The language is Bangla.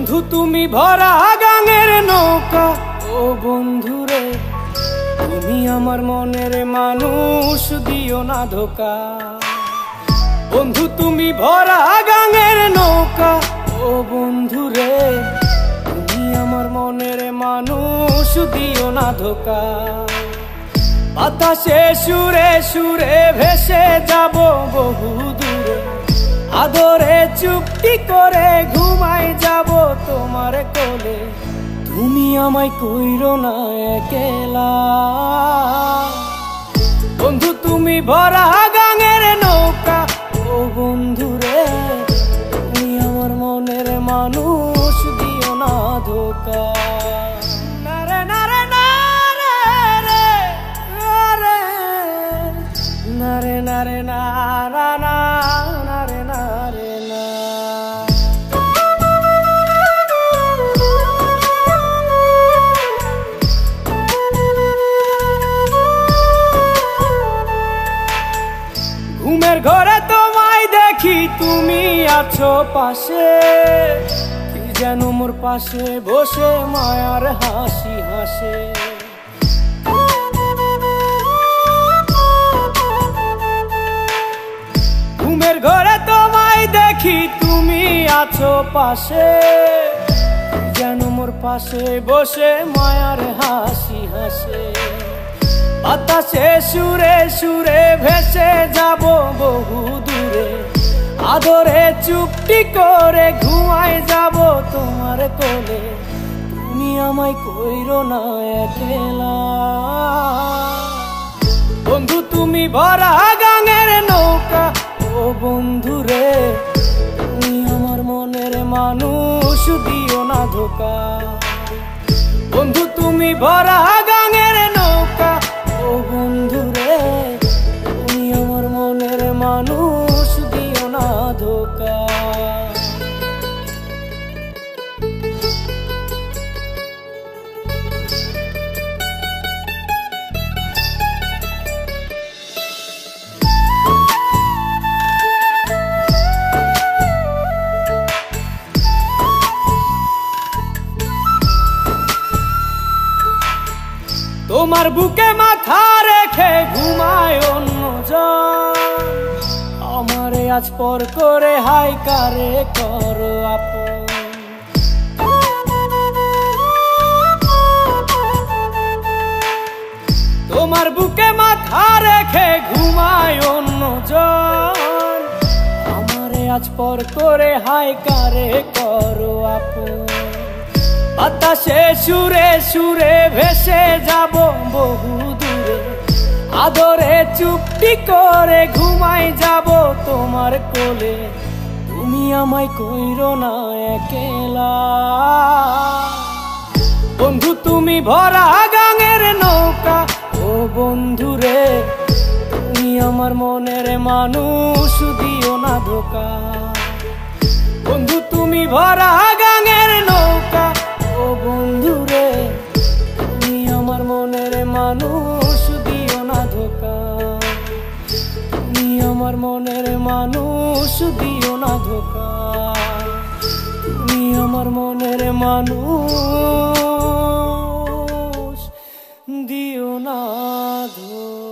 বন্ধু তুমি ভরা গাঙের নৌকা, ও বন্ধুরে তুমি আমার মনের মানুষ, দিও না ধোকা। বন্ধু তুমি ভরা গাঙের নৌকা, ও বন্ধুরে তুমি আমার মনের মানুষ, দিও না ধোকা। বাতাসে সুরে সুরে ভেসে যাব বহু দূরে, আদরে চুপটি করে ঘুমাই যাব তোমার কোলে। তুমি আমায় কইরো না একলা, বন্ধু তুমি ভরা গাঙের নৌকা, ও বন্ধুরে তুমি আমার মনের মানুষ, দিও না ধোকা। নারে নারে নারে রে রে, নারে নারে নারা না, নারে নারে না। ঘুমের ঘরে তোমায় দেখি তুমি আছো পাশে, কি যেন মোর পাশে বসে মায়ার হাসি হাসে। ঘুমের ঘরে তোমায় দেখি তুমি আছো পাশে, কি যেন মোর পাশে বসে মায়ার হাসি হাসে। বাতাসে সুরে সুরে ভেসে যাব বহু দূরে, আদরে চুপটি করে ঘুমাই যাব তোমার কোলে। তুমি আমায় কইরো না একলা, বন্ধু তুমি ভরা গাঙের নৌকা, ও বন্ধুরে তুমি আমার মনের মানুষ, দিও না ধোকা। বন্ধু তুমি ভরা গাঙের নৌকা, ও বন্ধুরে তুমি আমার মনের মানুষ, দিও না ধোকা। তোমার বুকে মাথা রেখে ঘুমায় অন্যজন, আমারে আজ পর করে হাই কারে করো আপন। তোমার বুকে মাথা রেখে ঘুমায় অন্যজন, আমারে আজ পর করে হাই কারে করো আপন। বাতাসে সুরে সুরে ভেসে যাব বহু দূরে, আদরে চুপটি করে ঘুমাই যাব তোমার কোলে। তুমি আমায় কইরো না একলা, বন্ধু তুমি ভরা গাঙের নৌকা, ও বন্ধুরে তুমি আমার মনের মানুষ, দিও না ধোকা। বন্ধু তুমি ভরা গাঙের নৌকা, ও বন্ধুরে তুমি আমার মনের মানুষ, দিও না ধোকা। তুমি আমার মনের মানুষ, দিও না ধোকা। তুমি আমার মনের মানুষ, দিও না ধোকা।